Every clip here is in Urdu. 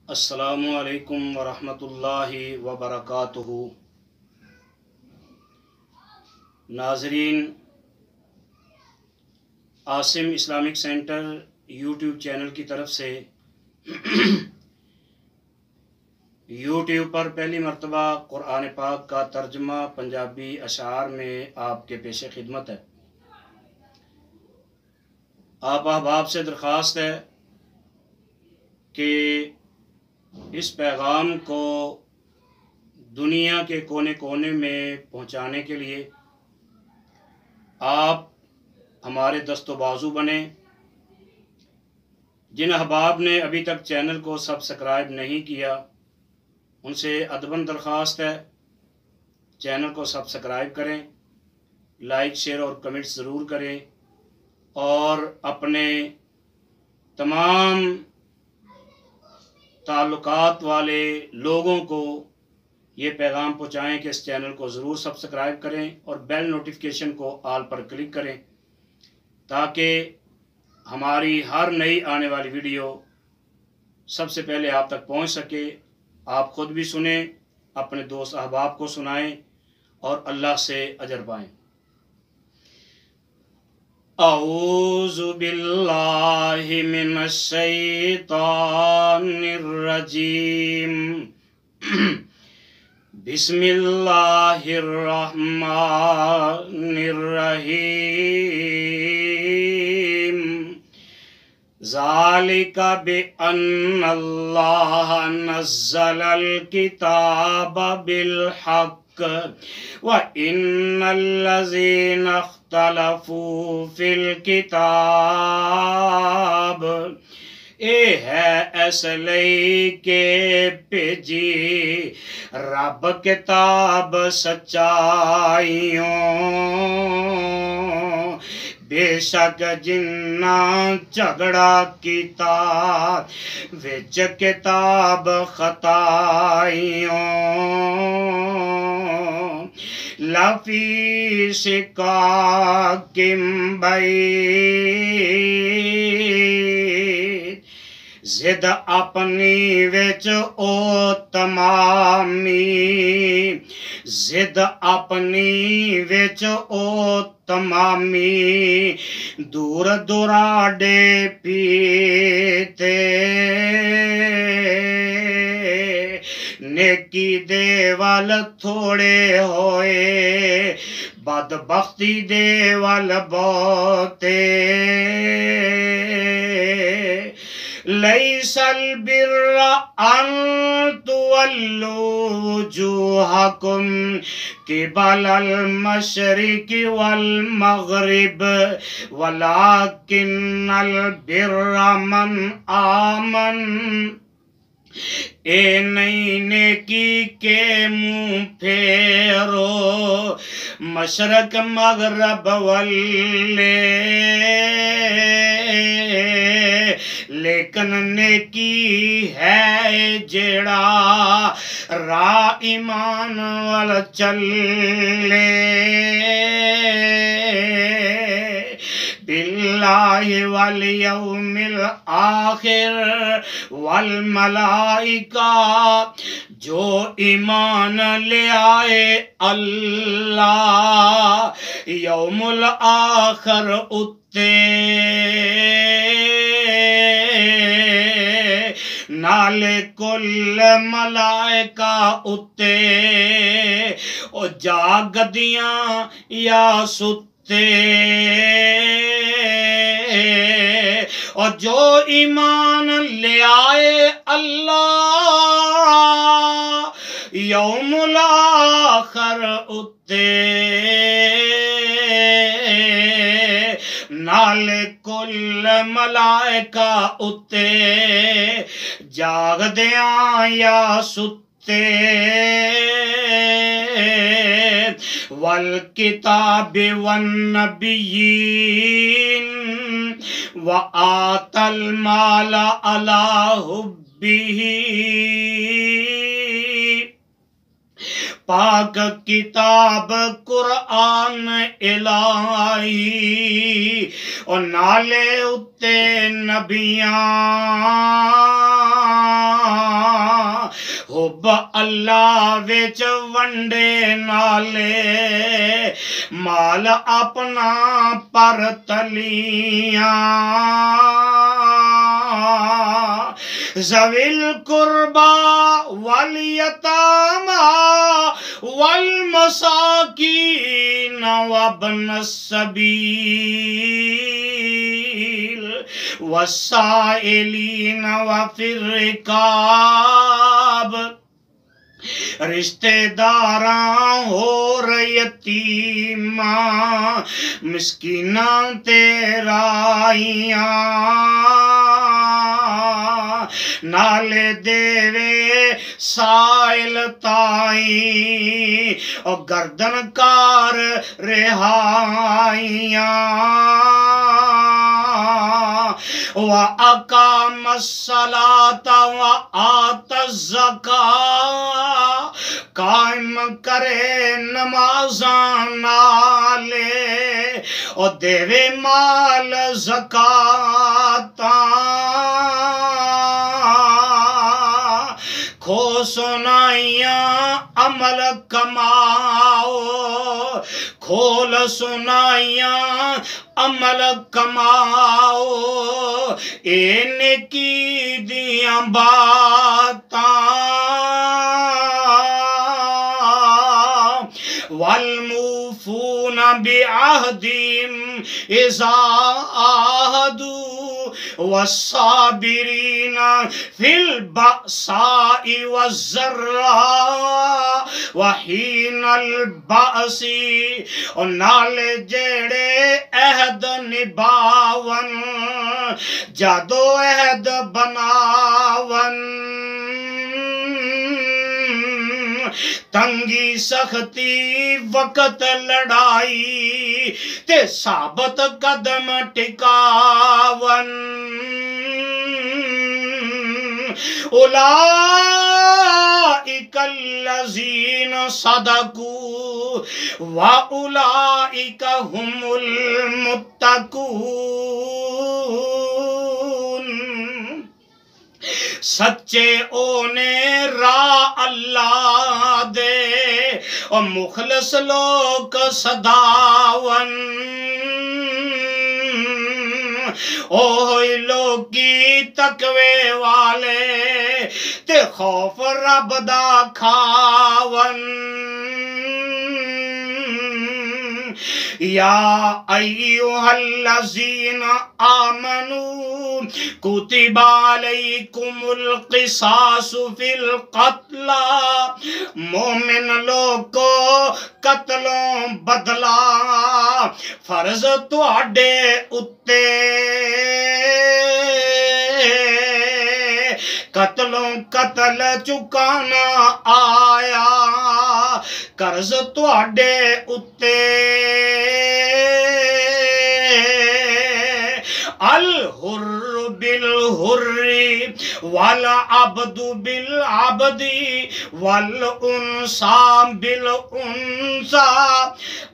السلام علیکم ورحمۃ اللہ وبرکاتہ۔ ناظرین، Asim Islamic centre YouTube channel کی طرف سے یوٹیوب پر پہلی مرتبہ قرآن پاک کا ترجمہ پنجابی اشعار میں آپ کے پیش خدمت ہے۔ آپ احباب سے درخواست ہے کہ اس پیغام کو دنیا کے کونے کونے میں پہنچانے کے لیے آپ ہمارے دست و بازو بنیں۔ جن احباب نے ابھی تک چینل کو سبسکرائب نہیں کیا ان سے ادباً درخواست ہے چینل کو سبسکرائب کریں، لائک شیئر اور کمنٹ ضرور کریں، اور اپنے تمام تعلقات والے لوگوں کو یہ پیغام پہنچائیں کہ اس چینل کو ضرور سبسکرائب کریں اور بیل نوٹیفیکیشن کو آل پر کلک کریں تاکہ ہماری ہر نئی آنے والی ویڈیو سب سے پہلے آپ تک پہنچ سکے۔ آپ خود بھی سنیں، اپنے دوست احباب کو سنائیں اور اللہ سے اجر پائیں۔ اعوذ باللہ من الشیطان الرجیم، بسم اللہ الرحمن الرحیم۔ ذالک بأن اللہ نزل الکتاب بالحق وإن الذین اختلفوا فی الکتاب، اے ہے اس لئی کہ بھیجی رب کتاب سچائیوں، بے شک جنہ جھگڑا کیتا وچ کتاب خطائیوں، لفی شقاق بعید، زد اپنی وچ او تمامی، زد اپنی وچ او تمامی، دور دراڈے پیتے، نیکی دے وال تھوڑے ہوئے بدبختی دے وال بہتے، لیس البر ان تولوا وجوہکم قبل المشرق والمغرب ولکن البر من آمن، اے نئی نیکی کے منہ پھیرو مشرق مغرب والے، لیکن نیکی ہے جیڑا راہ ایمان وال چلے، باللہ والیوم الآخر والملائکہ، جو ایمان لے آئے اللہ یوم الآخر اتے، نالے کل ملائکہ اتے، او جاگدیاں یا ستے، اور جو ایمان لے آئے اللہ یوم الآخر اتے، نالے کل ملائکہ اتے، جاگدیاں یا ستے، والکتاب والنبیین وآت المال علی حبہ، پاک کتاب قرآن الہی، اور نالے اتے نبیاں حب اللہ وچ ونڈے نالے مال اپنا پر تلیاں ذوی القربا والیتاما والمساکین وابن السبیل والسائلین وفی الرکاب رشتے داراں ہو یتیماں مسکیناں تے رائیاں نالے دیوے سائل تائیں اور گردن کار رہائیاں وَأَقَامَ الصَّلَاةَ وَآتَ الزَّكَاةَ قائم کرے نمازاں نالے اور دیوے مال زکاتاں کھو سنائیاں عمل کماؤ کھول سنائیاں عمل کماؤ اے نیکی دیاں باتاں والموفون بعہدہم اذا عاہدوا والصابرین فی البأساء والضراء وحین البأس اور نالے جیڑے عہد نباون جادو عہد بناون تنگی سختی وقت لڑائی تے ثابت قدم ٹکاون اولئک الذین صدقوا واولئک هم المتقون سچے اونے راہ اللہ دے اور مخلص لوگ صداون اوہی لوگی تقوی والے تے خوف رب دا کھاون یا ایہا الذین آمنوا کتب علیکم القصاص فی القتلى مومن لوگو قتلوں بدلا فرض تواڈے اتے قتلوں قتل چکانا آیا قرض تواڈے اتے الحر بالحر والعبد بالعبد والانثى بالانثى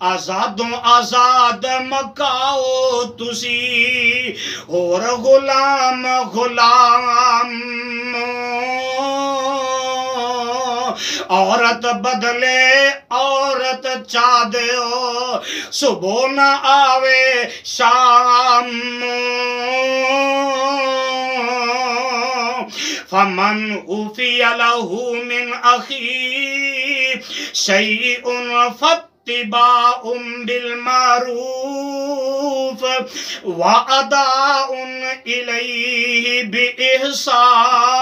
آزادوں آزاد مکاؤ تسی اور غلام غلام عورت بدلے عورت چاہ دیو صبح نہ آوے شام فمن عفی لہ من اخیہ شیء فاتباع بالمعروف واداء الیہ بإحسان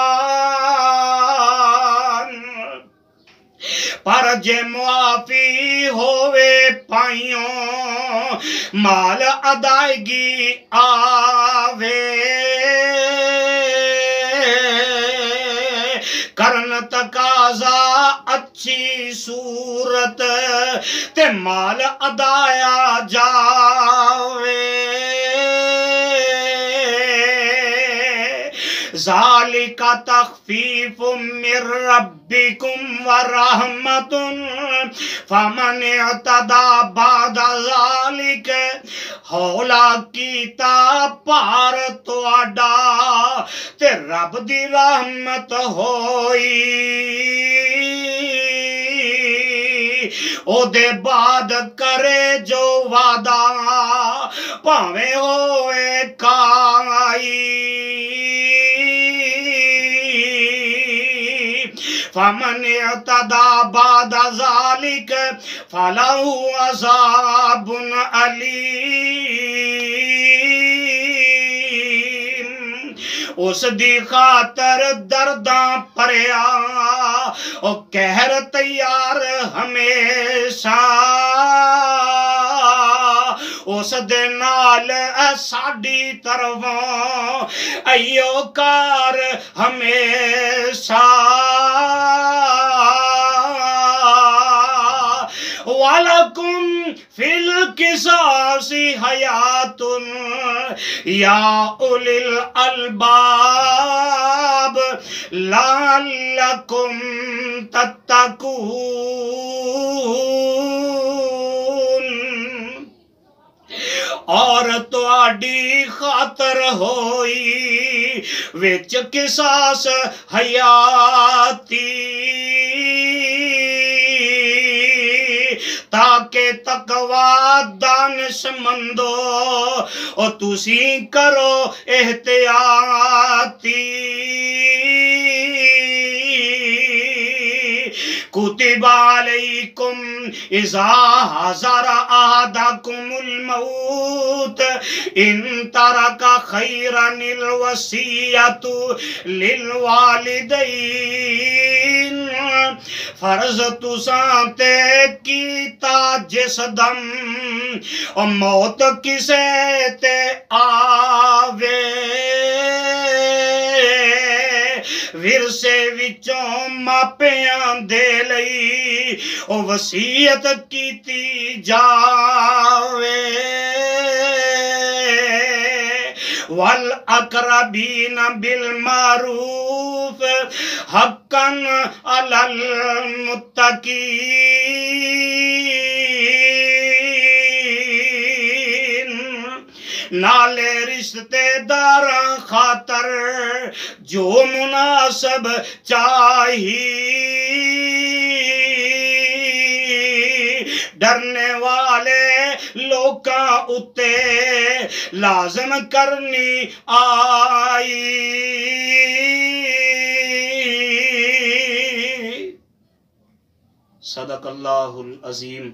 پر جے معافی ہووے پائیوں مال ادائیگی آوے کرن تقاضا اچھی صورت تے مال ادایا جاوے ذالک تخفیف من ربکم ورحمت فمن اعتدى بعد ذالک ہولا کیتا پار تواڈا تے رب دی رحمت ہوئی او دے بعد کرے جو وعدہ پاویں ہوئے کائی فمن اعتدى بعد ذلك فله عذاب علیم اس دی خاطر درداں پریا او کہر تیار ہمیشہ اس دے نال ساڈی طرفوں ایو کار ہمیشہ وَلَكُمْ فِي الْقِصَاصِ حَيَاتٌ يَا أُولِي الْأَلْبَابِ لَعَلَّكُمْ تَتَّقُونَ اور تواڈی خاطر ہوئی وچ قصاص حیاتی تاکہ تقوی دانش مندو اور تسی کرو احتیاطی کتب علیکم اذا حضر احدکم الموت ان ترک خیرا الوصیۃ للوالدین فرض تساں تے کیتا جس دم اور موت کسے تے آوے ورثے وچوں ماپیاں دے لئی او وصیت کیتی جاوے والأقربین بالمعروف حقا علی المتقین نالے رشتے داراں خاطر جو مناسب چاہی ڈرنے والے لوکاں اتے لازم کرنی آئی صدق اللہ العظیم